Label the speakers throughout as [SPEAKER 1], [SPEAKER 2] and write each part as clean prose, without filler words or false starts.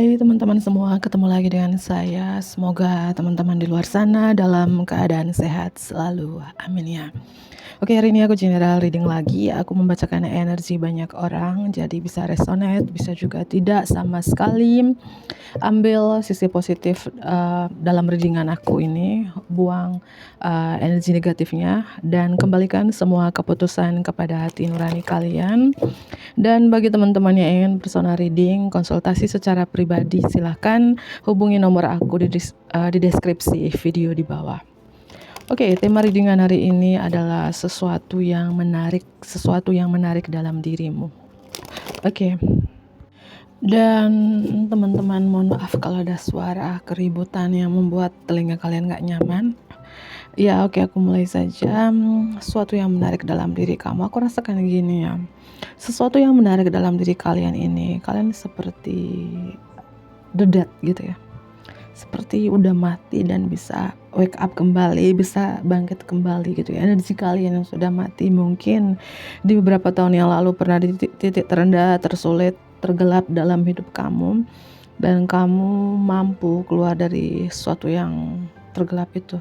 [SPEAKER 1] Hai teman-teman semua, ketemu lagi dengan saya. Semoga teman-teman di luar sana dalam keadaan sehat selalu. Amin ya. Oke, hari ini aku general reading lagi. Aku membacakan energi banyak orang, jadi bisa resonate, bisa juga tidak sama sekali. Ambil sisi positif dalam readingan aku ini, buang energi negatifnya, dan kembalikan semua keputusan kepada hati nurani kalian. Dan bagi teman-teman yang ingin personal reading, konsultasi secara pribadi, silahkan hubungi nomor aku di deskripsi video di bawah. Oke, tema readingan hari ini adalah sesuatu yang menarik dalam dirimu. Oke. Dan teman-teman, mohon maaf kalau ada suara keributan yang membuat telinga kalian gak nyaman. Ya, oke, aku mulai saja. Sesuatu yang menarik dalam diri kamu, aku rasakan gini ya. Sesuatu yang menarik dalam diri kalian ini, kalian seperti the dead gitu ya. Seperti udah mati dan bisa wake up kembali, bisa bangkit kembali gitu ya. Energi kalian yang sudah mati mungkin di beberapa tahun yang lalu pernah di titik terendah, tersulit, tergelap dalam hidup kamu, dan kamu mampu keluar dari sesuatu yang tergelap itu,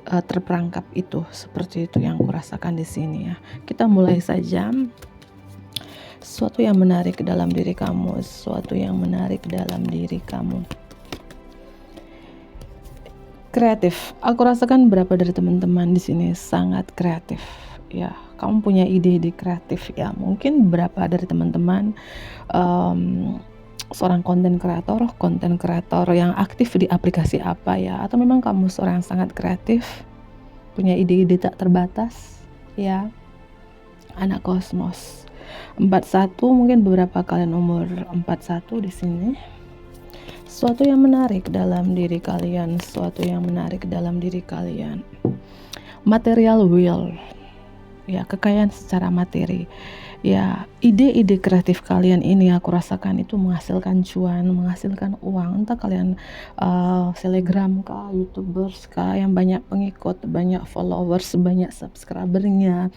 [SPEAKER 1] terperangkap itu. Seperti itu yang kurasakan di sini ya. Kita mulai saja. Sesuatu yang menarik dalam diri kamu, sesuatu yang menarik dalam diri kamu. Kreatif. Aku rasakan beberapa dari teman-teman di sini sangat kreatif. Ya, kamu punya ide-ide kreatif ya. Mungkin beberapa dari teman-teman seorang konten kreator yang aktif di aplikasi apa ya, atau memang kamu seorang yang sangat kreatif, punya ide-ide tak terbatas ya. Anak kosmos. 41, mungkin beberapa kalian umur 41 di sini. Sesuatu yang menarik dalam diri kalian, material will, ya, kekayaan secara materi. Ya, ide-ide kreatif kalian ini aku rasakan itu menghasilkan cuan, menghasilkan uang. Entah kalian selebgram kah, youtubers kah, yang banyak pengikut, banyak followers, banyak subscribernya.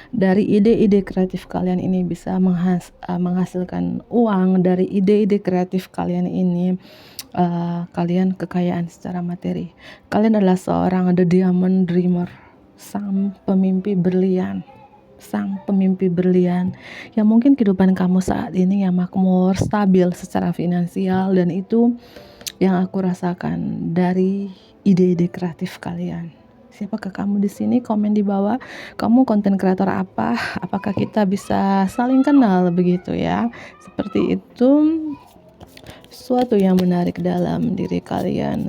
[SPEAKER 1] Dari ide-ide kreatif kalian ini bisa menghasilkan uang. Dari ide-ide kreatif kalian ini kalian kekayaan secara materi. Kalian adalah seorang the diamond dreamer, sang pemimpi berlian yang mungkin kehidupan kamu saat ini yang makmur, stabil secara finansial, dan itu yang aku rasakan dari ide-ide kreatif kalian. Siapakah kamu di sini? Komen di bawah. Kamu konten kreator apa? Apakah kita bisa saling kenal begitu ya? Seperti itu. Sesuatu yang menarik dalam diri kalian.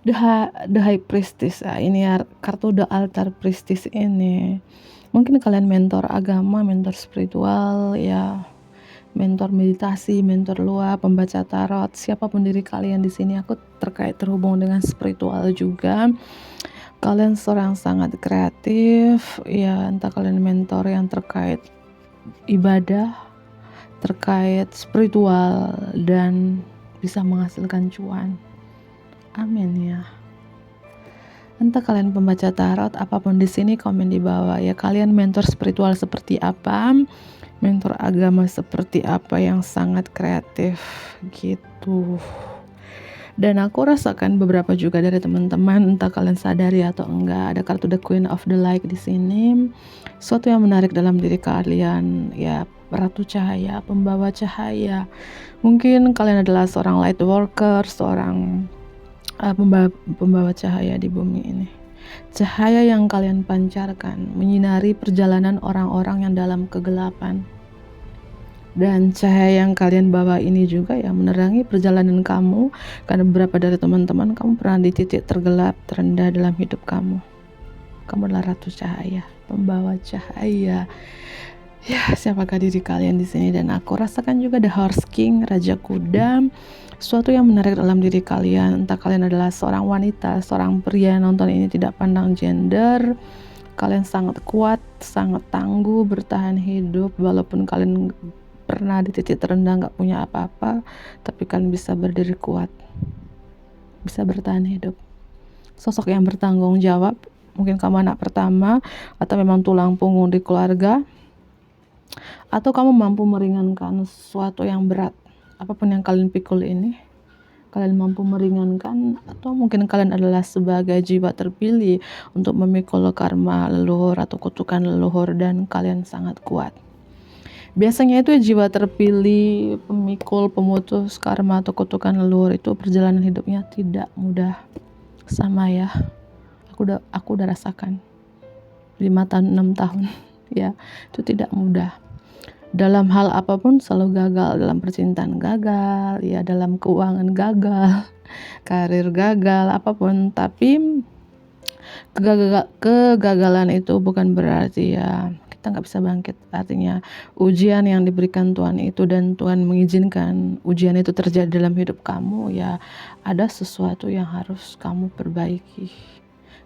[SPEAKER 1] The High Priestess. Ini kartu The Altar Priestess ini. Mungkin kalian mentor agama, mentor spiritual ya. Mentor meditasi, mentor luar, pembaca tarot, siapapun diri kalian di sini, aku terhubung dengan spiritual juga. Kalian seorang sangat kreatif, ya, entah kalian mentor yang terkait ibadah, terkait spiritual, dan bisa menghasilkan cuan. Amin ya. Entah kalian pembaca tarot, apapun di sini, komen di bawah ya. Kalian mentor spiritual seperti apa? Mentor agama seperti apa yang sangat kreatif gitu. Dan aku rasakan beberapa juga dari teman-teman, entah kalian sadari atau enggak, ada kartu The Queen of the Light di sini. Sesuatu yang menarik dalam diri kalian ya, ratu cahaya, pembawa cahaya. Mungkin kalian adalah seorang light worker, seorang pembawa cahaya di bumi ini. Cahaya yang kalian pancarkan menyinari perjalanan orang-orang yang dalam kegelapan. Dan cahaya yang kalian bawa ini juga ya menerangi perjalanan kamu. Karena beberapa dari teman-teman kamu pernah di titik tergelap, terendah dalam hidup kamu. Kamu adalah ratu cahaya, pembawa cahaya. Ya, siapakah diri kalian di sini? Dan aku rasakan juga The Horse King, Raja Kuda. Sesuatu yang menarik dalam diri kalian. Entah kalian adalah seorang wanita, seorang pria, nonton ini tidak pandang gender. Kalian sangat kuat, sangat tangguh, bertahan hidup. Walaupun kalian pernah di titik terendah, gak punya apa-apa, tapi kalian bisa berdiri kuat, bisa bertahan hidup. Sosok yang bertanggung jawab. Mungkin kamu anak pertama, atau memang tulang punggung di keluarga. Atau kamu mampu meringankan sesuatu yang berat, apapun yang kalian pikul ini, kalian mampu meringankan, atau mungkin kalian adalah sebagai jiwa terpilih untuk memikul karma leluhur atau kutukan leluhur dan kalian sangat kuat. Biasanya itu jiwa terpilih, pemikul, pemutus karma atau kutukan leluhur itu perjalanan hidupnya tidak mudah. Sama ya, aku udah rasakan 5 tahun 6 tahun ya, itu tidak mudah. Dalam hal apapun selalu gagal, dalam percintaan gagal, ya dalam keuangan gagal, karir gagal, apapun. Tapi kegagalan itu bukan berarti ya kita nggak bisa bangkit. Artinya ujian yang diberikan Tuhan itu dan Tuhan mengizinkan ujian itu terjadi dalam hidup kamu, ya ada sesuatu yang harus kamu perbaiki.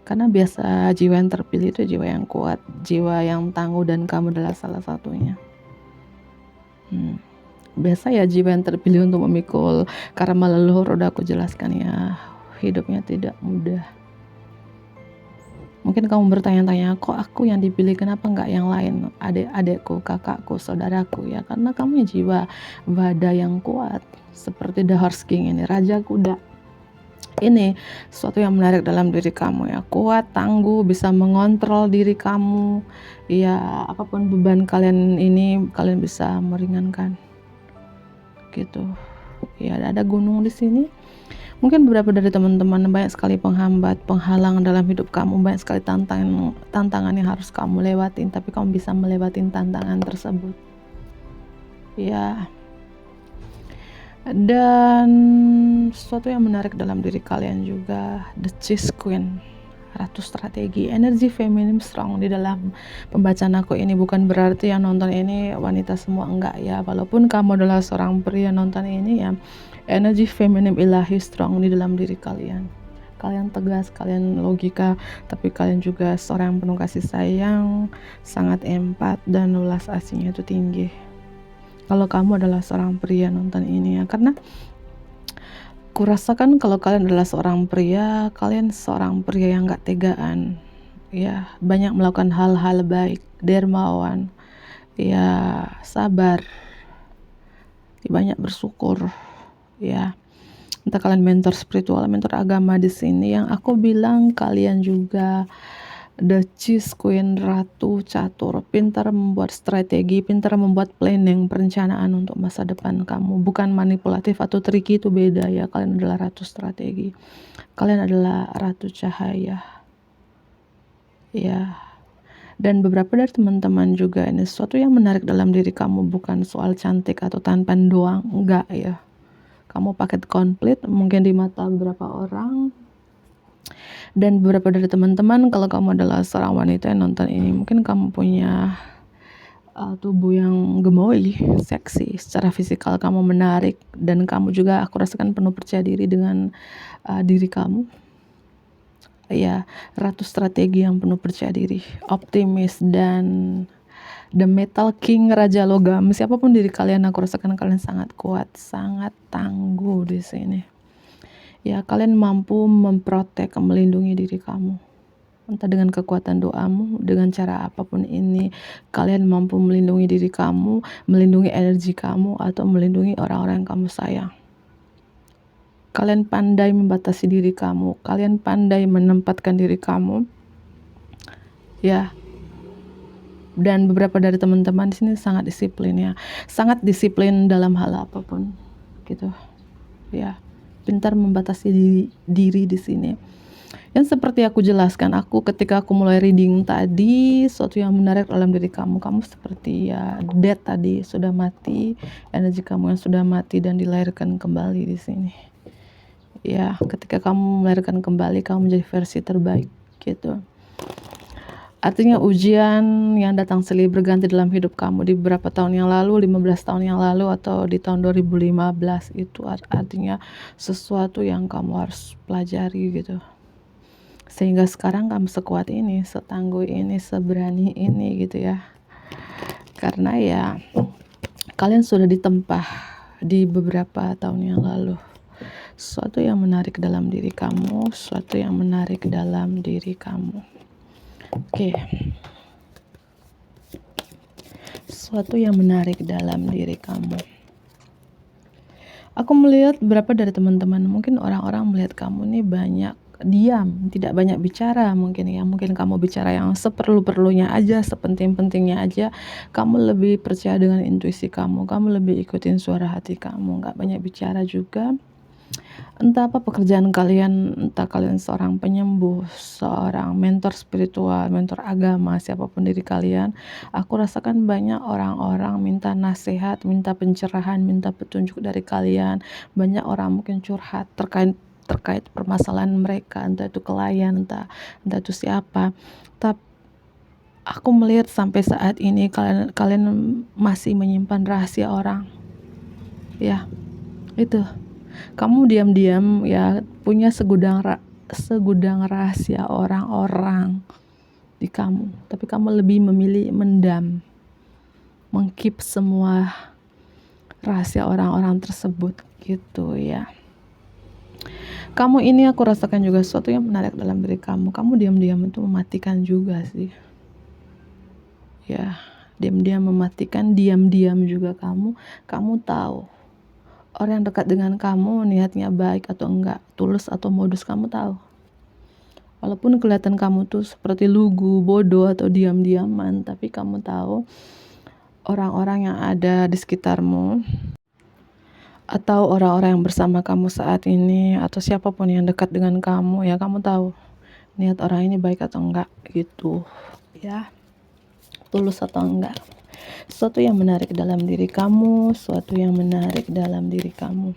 [SPEAKER 1] Karena biasa jiwa yang terpilih itu jiwa yang kuat, jiwa yang tangguh, dan kamu adalah salah satunya. Biasa ya jiwa yang terpilih untuk memikul karma leluhur, udah aku jelaskan ya, hidupnya tidak mudah. Mungkin kamu bertanya-tanya, kok aku yang dipilih, kenapa nggak yang lain, adik-adikku, kakakku, saudaraku? Ya karena kamu jiwa Vada yang kuat, seperti The Horse King ini, Raja Kuda. Ini sesuatu yang menarik dalam diri kamu ya, kuat, tangguh, bisa mengontrol diri kamu. Ya apapun beban kalian ini, kalian bisa meringankan. Gitu. Ya ada gunung di sini. Mungkin beberapa dari teman-teman banyak sekali penghambat, penghalang dalam hidup kamu, banyak sekali tantangan yang harus kamu lewatin, tapi kamu bisa melewatin tantangan tersebut. Ya. Dan sesuatu yang menarik dalam diri kalian juga, The Chess Queen, Ratu Strategi, energi feminim strong di dalam pembacaan aku ini. Bukan berarti yang nonton ini wanita semua, enggak ya. Walaupun kamu adalah seorang pria nonton ini ya, energi feminim ilahi strong di dalam diri kalian. Kalian tegas, kalian logika, tapi kalian juga seorang penuh kasih sayang, sangat empat, dan ulas asihnya itu tinggi. Kalau kamu adalah seorang pria nonton ini ya, karena kurasakan kalau kalian adalah seorang pria, kalian seorang pria yang gak tegaan ya, banyak melakukan hal-hal baik, dermawan ya, sabar, banyak bersyukur ya. Entah kalian mentor spiritual, mentor agama di sini, yang aku bilang kalian juga The Chess Queen, Ratu Catur, pintar membuat strategi, pintar membuat planning, perencanaan untuk masa depan kamu. Bukan manipulatif atau tricky, itu beda ya. Kalian adalah Ratu Strategi, kalian adalah Ratu Cahaya ya. Dan beberapa dari teman-teman juga, ini sesuatu yang menarik dalam diri kamu, bukan soal cantik atau tampan doang, enggak ya. Kamu paket komplit mungkin di mata beberapa orang. Dan beberapa dari teman-teman, kalau kamu adalah seorang wanita yang nonton ini, mungkin kamu punya tubuh yang gemoy, seksi, secara fisikal kamu menarik, dan kamu juga aku rasakan penuh percaya diri dengan diri kamu. Ya, Ratu Strategi yang penuh percaya diri, optimis, dan The Metal King, Raja Logam. Siapapun diri kalian, aku rasakan kalian sangat kuat, sangat tangguh di sini. Ya, kalian mampu memprotek, melindungi diri kamu. Entah dengan kekuatan doamu, dengan cara apapun ini, kalian mampu melindungi diri kamu, melindungi energi kamu, atau melindungi orang-orang yang kamu sayang. Kalian pandai membatasi diri kamu, kalian pandai menempatkan diri kamu. Ya. Dan beberapa dari teman-teman di sini sangat disiplin ya. Sangat disiplin dalam hal apapun. Gitu. Ya. Pintar membatasi diri di sini. Yang seperti aku jelaskan, ketika aku mulai reading tadi, sesuatu yang menarik dalam diri kamu seperti ya dead tadi, sudah mati, energi kamu yang sudah mati dan dilahirkan kembali di sini. Ya, ketika kamu melahirkan kembali, kamu menjadi versi terbaik gitu. Artinya ujian yang datang silih berganti dalam hidup kamu di beberapa tahun yang lalu, 15 tahun yang lalu, atau di tahun 2015, itu artinya sesuatu yang kamu harus pelajari gitu. Sehingga sekarang kamu sekuat ini, setangguh ini, seberani ini gitu ya. Karena ya kalian sudah ditempa di beberapa tahun yang lalu. Sesuatu yang menarik dalam diri kamu, sesuatu yang menarik dalam diri kamu. Oke. sesuatu yang menarik dalam diri kamu. Aku melihat beberapa dari teman-teman, mungkin orang-orang melihat kamu nih banyak diam, tidak banyak bicara mungkin ya. Mungkin kamu bicara yang seperlu-perlunya aja, sepenting-pentingnya aja. Kamu lebih percaya dengan intuisi kamu lebih ikutin suara hati kamu, nggak banyak bicara juga. Entah apa pekerjaan kalian, entah kalian seorang penyembuh, seorang mentor spiritual, mentor agama, siapapun diri kalian, aku rasakan banyak orang-orang minta nasihat, minta pencerahan, minta petunjuk dari kalian. Banyak orang mungkin curhat terkait permasalahan mereka, entah itu klien, entah itu siapa. Tapi aku melihat sampai saat ini kalian masih menyimpan rahasia orang. Ya, itu. Kamu diam-diam ya punya segudang rahasia orang-orang di kamu, tapi kamu lebih memilih mendam, mengkeep semua rahasia orang-orang tersebut gitu ya. Kamu ini aku rasakan juga sesuatu yang menarik dalam diri kamu. Kamu diam-diam itu mematikan juga sih. Ya, diam-diam mematikan, diam-diam juga kamu tahu orang yang dekat dengan kamu niatnya baik atau enggak, tulus atau modus, kamu tahu. Walaupun kelihatan kamu tuh seperti lugu, bodoh atau diam-diaman, tapi kamu tahu orang-orang yang ada di sekitarmu atau orang-orang yang bersama kamu saat ini atau siapapun yang dekat dengan kamu, ya kamu tahu niat orang ini baik atau enggak gitu ya, tulus atau enggak. Sesuatu yang menarik dalam diri kamu, sesuatu yang menarik dalam diri kamu.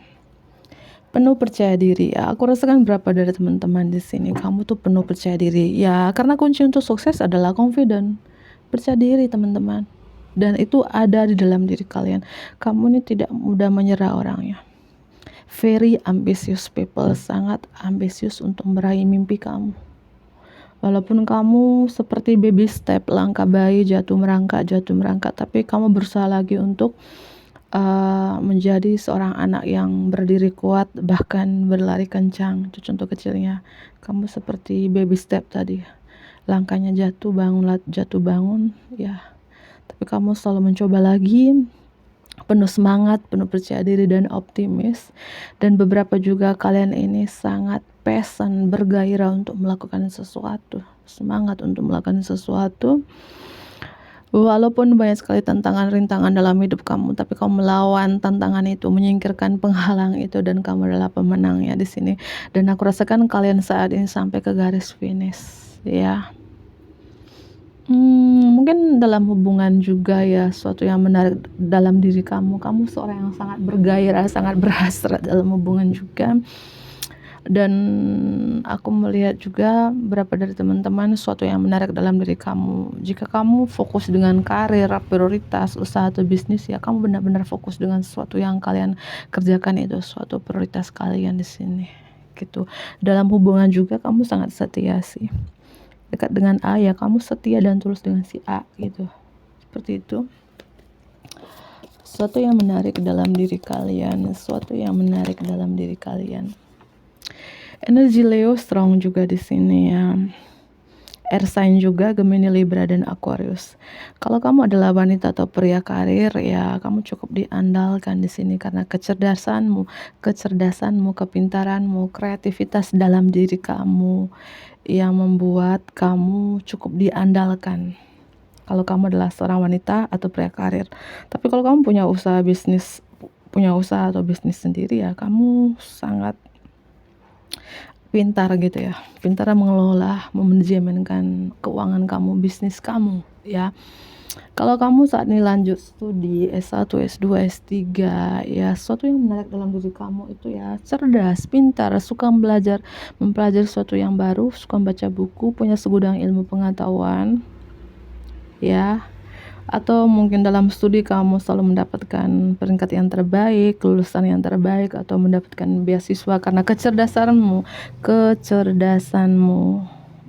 [SPEAKER 1] Penuh percaya diri ya, aku rasakan berapa dari teman-teman di sini kamu tuh penuh percaya diri ya, karena kunci untuk sukses adalah confident, percaya diri teman-teman, dan itu ada di dalam diri kalian. Kamu ini tidak mudah menyerah orangnya, very ambitious people, sangat ambisius untuk meraih mimpi kamu. Walaupun kamu seperti baby step, langkah bayi, jatuh merangkak, tapi kamu berusaha lagi untuk menjadi seorang anak yang berdiri kuat, bahkan berlari kencang. Itu contoh kecilnya. Kamu seperti baby step tadi, langkahnya jatuh bangun ya, tapi kamu selalu mencoba lagi, penuh semangat, penuh percaya diri dan optimis. Dan beberapa juga kalian ini sangat passion, bergairah untuk melakukan sesuatu, semangat untuk melakukan sesuatu. Walaupun banyak sekali tantangan, rintangan dalam hidup kamu, tapi kamu melawan tantangan itu, menyingkirkan penghalang itu, dan kamu adalah pemenangnya di sini. Dan aku rasakan kalian saat ini sampai ke garis finish ya. Mungkin dalam hubungan juga ya, sesuatu yang menarik dalam diri kamu seorang yang sangat bergairah, sangat berhasrat dalam hubungan juga. Dan aku melihat juga beberapa dari teman-teman sesuatu yang menarik dalam diri kamu. Jika kamu fokus dengan karir, prioritas, usaha atau bisnis ya, kamu benar-benar fokus dengan sesuatu yang kalian kerjakan, itu suatu prioritas kalian di sini gitu. Dalam hubungan juga kamu sangat setia sih. Dekat dengan A ya, kamu setia dan tulus dengan si A gitu. Seperti itu. Sesuatu yang menarik dalam diri kalian, sesuatu yang menarik dalam diri kalian. Energi Leo strong juga di sini ya. Air sign juga, Gemini, Libra, dan Aquarius. Kalau kamu adalah wanita atau pria karir ya, kamu cukup diandalkan di sini karena kecerdasanmu, kepintaranmu, kreativitas dalam diri kamu yang membuat kamu cukup diandalkan. Kalau kamu adalah seorang wanita atau pria karir. Tapi kalau kamu punya usaha atau bisnis sendiri ya, kamu sangat pintar gitu ya, pintar mengelola, memanajemenkan keuangan kamu, bisnis kamu ya. Kalau kamu saat ini lanjut studi S1, S2, S3 ya, sesuatu yang menarik dalam diri kamu itu ya cerdas, pintar, suka mempelajari sesuatu yang baru, suka membaca buku, punya segudang ilmu pengetahuan ya. Atau mungkin dalam studi kamu selalu mendapatkan peringkat yang terbaik, lulusan yang terbaik, atau mendapatkan beasiswa karena kecerdasanmu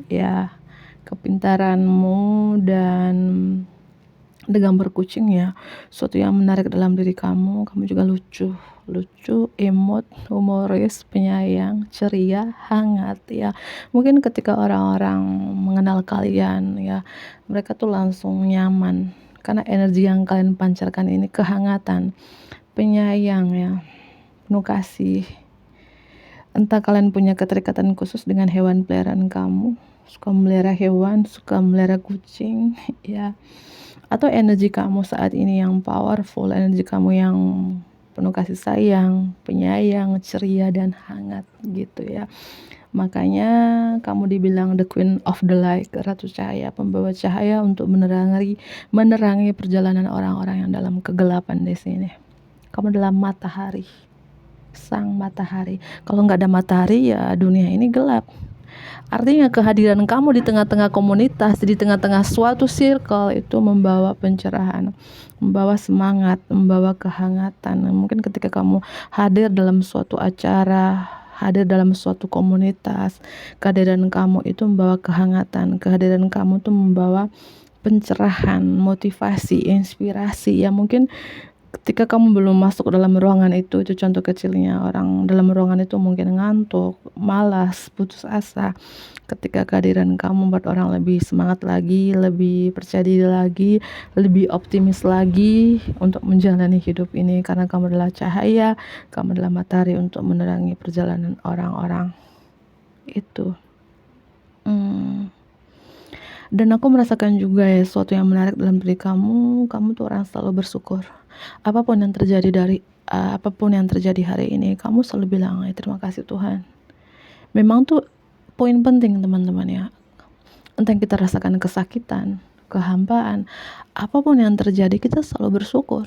[SPEAKER 1] ya, kepintaranmu, dan dengan berkucing ya, sesuatu yang menarik dalam diri kamu juga lucu, emot, humoris, penyayang, ceria, hangat ya. Mungkin ketika orang-orang mengenal kalian ya, mereka tuh langsung nyaman karena energi yang kalian pancarkan ini kehangatan, penyayang ya, penuh kasih. Entah kalian punya keterikatan khusus dengan hewan peliharaan kamu, suka melihara hewan, suka melihara kucing, ya. Atau energi kamu saat ini yang powerful, energi kamu yang penuh kasih sayang, penyayang, ceria, dan hangat gitu ya. Makanya kamu dibilang the queen of the light, ratu cahaya, pembawa cahaya untuk menerangi perjalanan orang-orang yang dalam kegelapan di sini. Kamu adalah matahari, sang matahari. Kalau nggak ada matahari ya dunia ini gelap. Artinya kehadiran kamu di tengah-tengah komunitas, di tengah-tengah suatu circle itu membawa pencerahan, membawa semangat, membawa kehangatan. Mungkin ketika kamu hadir dalam suatu acara, hadir dalam suatu komunitas, kehadiran kamu itu membawa kehangatan, kehadiran kamu itu membawa pencerahan, motivasi, inspirasi. Ya mungkin ketika kamu belum masuk dalam ruangan itu contoh kecilnya, orang dalam ruangan itu mungkin ngantuk, malas, putus asa. Ketika kehadiran kamu membuat orang lebih semangat lagi, lebih percaya diri lagi, lebih optimis lagi untuk menjalani hidup ini, karena kamu adalah cahaya, kamu adalah matahari untuk menerangi perjalanan orang-orang itu. Dan aku merasakan juga ya sesuatu yang menarik dalam diri kamu tuh orang selalu bersyukur. Apapun yang terjadi hari ini, kamu selalu bilang ya terima kasih Tuhan. Memang tuh poin penting teman-teman ya. Entah yang kita rasakan kesakitan, kehampaan, apapun yang terjadi kita selalu bersyukur.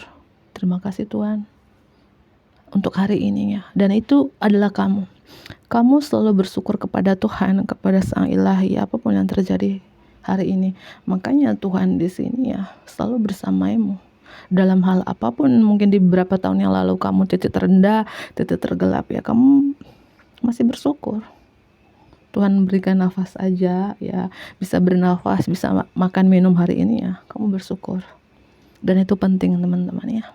[SPEAKER 1] Terima kasih Tuhan untuk hari ini ya. Dan itu adalah kamu. Kamu selalu bersyukur kepada Tuhan, kepada Sang Ilahi, apapun yang terjadi hari ini. Makanya Tuhan di sini ya selalu bersamamu. Dalam hal apapun, mungkin di beberapa tahun yang lalu kamu titik terendah, titik tergelap ya, kamu masih bersyukur. Tuhan berikan nafas aja ya, bisa bernafas, bisa makan minum hari ini ya, kamu bersyukur. Dan itu penting teman-teman ya.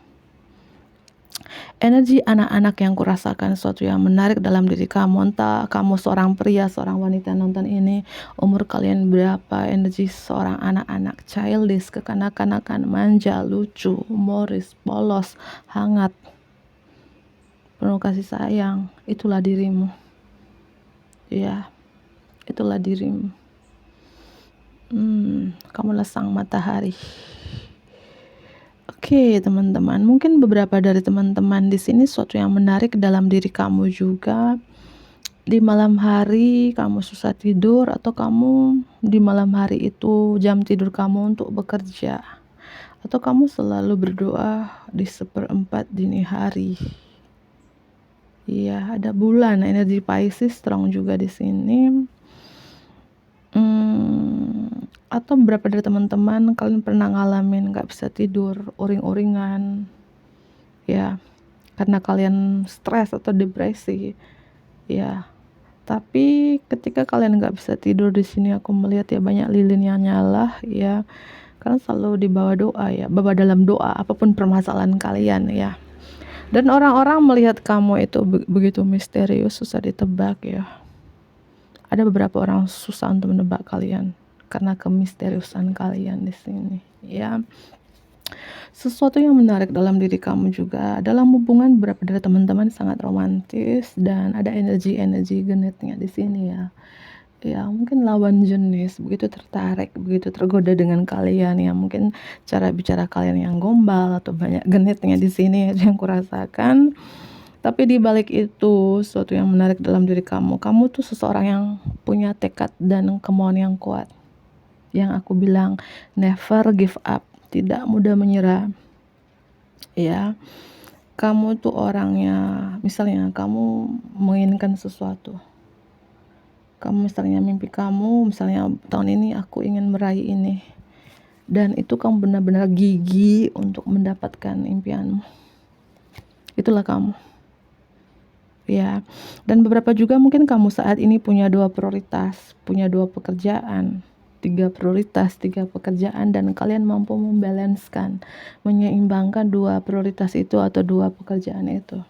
[SPEAKER 1] Energi anak-anak yang kurasakan sesuatu yang menarik dalam diri kamu, entah kamu seorang pria, seorang wanita nonton ini, umur kalian berapa, energi seorang anak-anak, childish, kekanak-kanakan, manja, lucu, humoris, polos, hangat, penuh kasih sayang, itulah dirimu. Ya, itulah dirimu. Kamulah sang matahari. Oke teman-teman, mungkin beberapa dari teman-teman di sini sesuatu yang menarik dalam diri kamu juga. Di malam hari kamu susah tidur, atau kamu di malam hari itu jam tidur kamu untuk bekerja, atau kamu selalu berdoa di 1/4 dini hari. Iya, ada bulan, energi Pisces strong juga di sini. Atau beberapa dari teman-teman kalian pernah ngalamin gak bisa tidur, uring-uringan ya, karena kalian stres atau depresi ya. Tapi ketika kalian gak bisa tidur di sini, aku melihat ya banyak lilin yang nyala ya, kalian selalu dibawa doa ya, bawa dalam doa apapun permasalahan kalian ya. Dan orang-orang melihat kamu itu begitu misterius, susah ditebak ya. Ada beberapa orang susah untuk menebak kalian karena kemisteriusan kalian di sini ya. Sesuatu yang menarik dalam diri kamu juga, dalam hubungan beberapa dari teman-teman sangat romantis dan ada energi-energi genetnya di sini ya. Ya, mungkin lawan jenis begitu tertarik, begitu tergoda dengan kalian ya. Mungkin cara bicara kalian yang gombal atau banyak genetnya di sini yang kurasakan. Tapi di balik itu, sesuatu yang menarik dalam diri kamu tuh seseorang yang punya tekad dan kemauan yang kuat. Yang aku bilang never give up, tidak mudah menyerah ya. Kamu tuh orangnya, misalnya kamu menginginkan sesuatu, kamu misalnya mimpi kamu, misalnya tahun ini aku ingin meraih ini, dan itu kamu benar-benar gigih untuk mendapatkan impianmu. Itulah kamu ya. Dan beberapa juga mungkin kamu saat ini punya 2 prioritas, punya 2 pekerjaan, 3 prioritas, 3 pekerjaan, dan kalian mampu membalanskan, menyeimbangkan 2 prioritas itu atau 2 pekerjaan itu.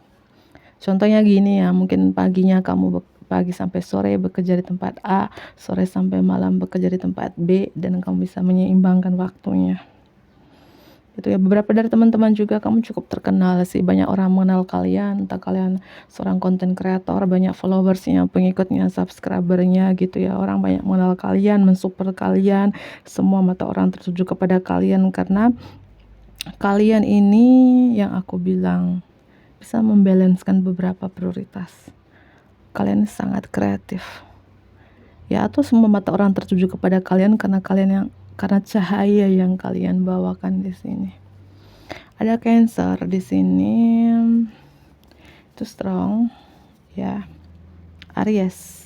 [SPEAKER 1] Contohnya gini ya, mungkin paginya kamu pagi sampai sore bekerja di tempat A, sore sampai malam bekerja di tempat B, dan kamu bisa menyeimbangkan waktunya. gitu ya. Beberapa dari teman-teman juga kamu cukup terkenal sih, banyak orang mengenal kalian, entah kalian seorang konten kreator, banyak followersnya, pengikutnya, subscribernya gitu ya. Orang banyak mengenal kalian, mensupport kalian, semua mata orang tertuju kepada kalian karena kalian ini yang aku bilang bisa membalanskan beberapa prioritas. Kalian sangat kreatif. Ya, atau semua mata orang tertuju kepada kalian karena cahaya yang kalian bawakan di sini. Ada Cancer di sini, itu strong, ya. Aries.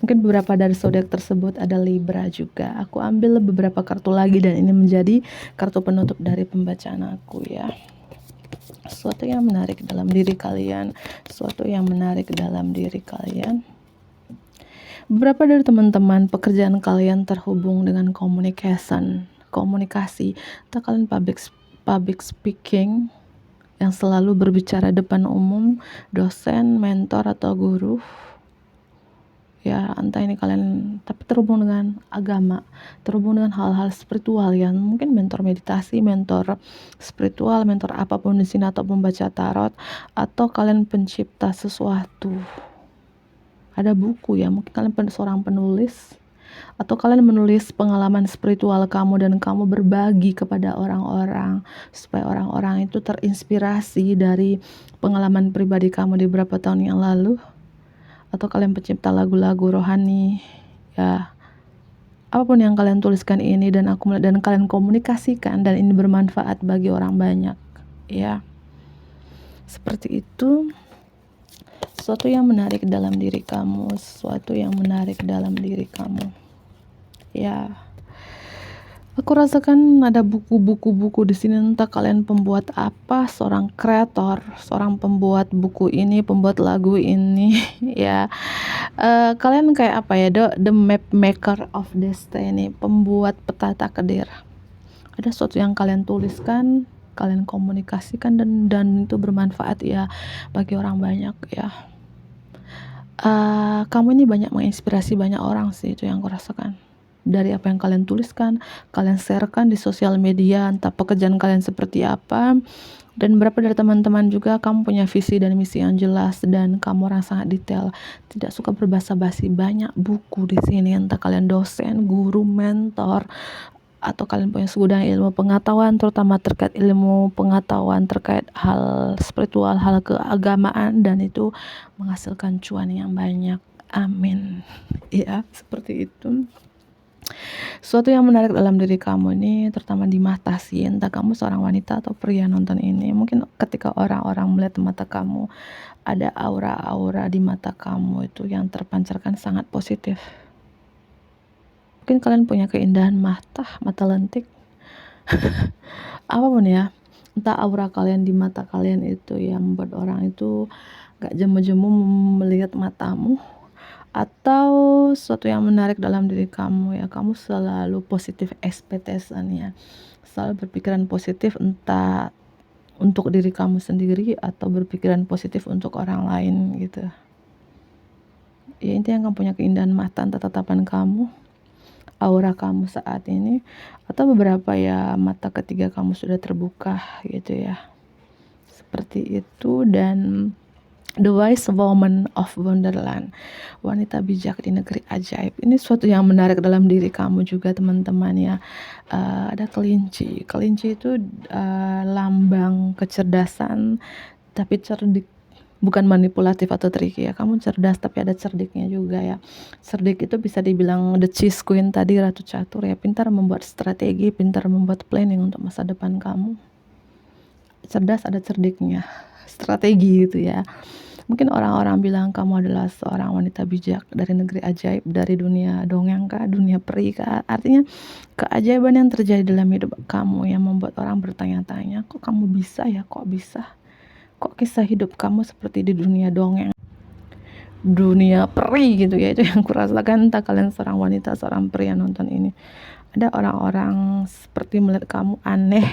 [SPEAKER 1] Mungkin beberapa dari zodiak tersebut ada Libra juga. Aku ambil beberapa kartu lagi dan ini menjadi kartu penutup dari pembacaan aku ya. Sesuatu yang menarik dalam diri kalian, sesuatu yang menarik dalam diri kalian. Beberapa dari teman-teman pekerjaan kalian terhubung dengan komunikasi. Atau kalian public speaking yang selalu berbicara depan umum, dosen, mentor atau guru. Ya, entah ini kalian tapi terhubung dengan agama, terhubung dengan hal-hal spiritual yang mungkin mentor meditasi, mentor spiritual, mentor apapun di sini atau pembaca tarot atau kalian pencipta sesuatu. Ada buku ya, mungkin kalian seorang penulis atau kalian menulis pengalaman spiritual kamu dan kamu berbagi kepada orang-orang supaya orang-orang itu terinspirasi dari pengalaman pribadi kamu di beberapa tahun yang lalu. Atau kalian pencipta lagu-lagu rohani ya, apapun yang kalian tuliskan ini dan kalian komunikasikan dan ini bermanfaat bagi orang banyak ya, seperti itu. Sesuatu yang menarik dalam diri kamu, sesuatu yang menarik dalam diri kamu ya. Aku rasakan ada buku di sini, entah kalian pembuat apa, seorang kreator, seorang pembuat buku ini, pembuat lagu ini ya. Kalian kayak apa ya, the map maker of destiny, pembuat peta takdir. Ada sesuatu yang kalian tuliskan, kalian komunikasikan dan itu bermanfaat ya bagi orang banyak ya. Kamu ini banyak menginspirasi banyak orang sih, itu yang aku rasakan. Dari apa yang kalian tuliskan, kalian sharekan di sosial media, entah pekerjaan kalian seperti apa. Dan beberapa dari teman-teman juga kamu punya visi dan misi yang jelas dan kamu orang sangat detail, tidak suka berbasa-basi. Banyak buku di sini, entah kalian dosen, guru, mentor, atau kalian punya segudang ilmu pengetahuan, terutama terkait ilmu pengetahuan terkait hal spiritual, hal keagamaan, dan itu menghasilkan cuan yang banyak. Amin. Ya, seperti itu. Sesuatu yang menarik dalam diri kamu ini terutama di mata sih, entah kamu seorang wanita atau pria nonton ini, mungkin ketika orang-orang melihat mata kamu, ada aura-aura di mata kamu itu yang terpancarkan sangat positif. Mungkin kalian punya keindahan mata lentik, apapun ya, entah aura kalian di mata kalian itu yang membuat orang itu gak jemu-jemu melihat matamu, atau sesuatu yang menarik dalam diri kamu ya, kamu selalu positif expectation ya, selalu berpikiran positif, entah untuk diri kamu sendiri atau berpikiran positif untuk orang lain gitu ya. Intinya kamu punya keindahan mata, entah tatapan kamu, aura kamu saat ini, atau beberapa ya mata ketiga kamu sudah terbuka gitu ya, seperti itu. Dan The Wise Woman of Wonderland, wanita bijak di negeri ajaib, ini suatu yang menarik dalam diri kamu juga teman-teman ya. Ada kelinci itu lambang kecerdasan tapi cerdik, bukan manipulatif atau tricky ya. Kamu cerdas tapi ada cerdiknya juga ya. Cerdik itu bisa dibilang the cheese queen tadi, ratu catur ya, pintar membuat strategi, pintar membuat planning untuk masa depan kamu. Cerdas ada cerdiknya, strategi gitu ya. Mungkin orang-orang bilang kamu adalah seorang wanita bijak dari negeri ajaib, dari dunia dongeng kah, dunia peri kah. Artinya keajaiban yang terjadi dalam hidup kamu yang membuat orang bertanya-tanya, kok kamu bisa ya, kok kisah hidup kamu seperti di dunia dongeng, dunia peri gitu ya. Itu yang kurasakan, entah kalian seorang wanita, seorang pria nonton ini, ada orang-orang seperti melihat kamu aneh,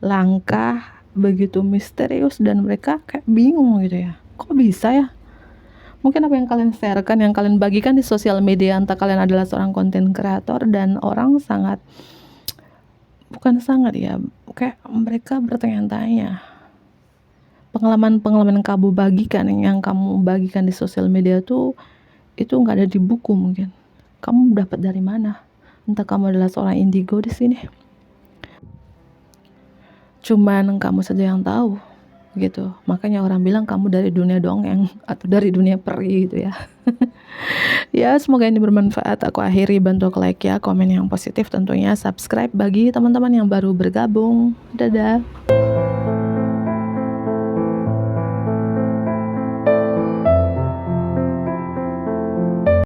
[SPEAKER 1] langka, begitu misterius, dan mereka kayak bingung gitu ya, kok bisa ya. Mungkin apa yang kalian sharekan, yang kalian bagikan di sosial media, entah kalian adalah seorang konten kreator dan orang kayak mereka bertanya-tanya, pengalaman-pengalaman yang kamu bagikan di sosial media tuh, itu nggak ada di buku mungkin. Kamu dapat dari mana? Entah kamu adalah seorang indigo di sini. Cuman kamu saja yang tahu, gitu. Makanya orang bilang kamu dari dunia dongeng atau dari dunia peri gitu ya. Ya, semoga ini bermanfaat. Aku akhiri, bantu like ya, komen yang positif tentunya, subscribe bagi teman-teman yang baru bergabung. Dadah.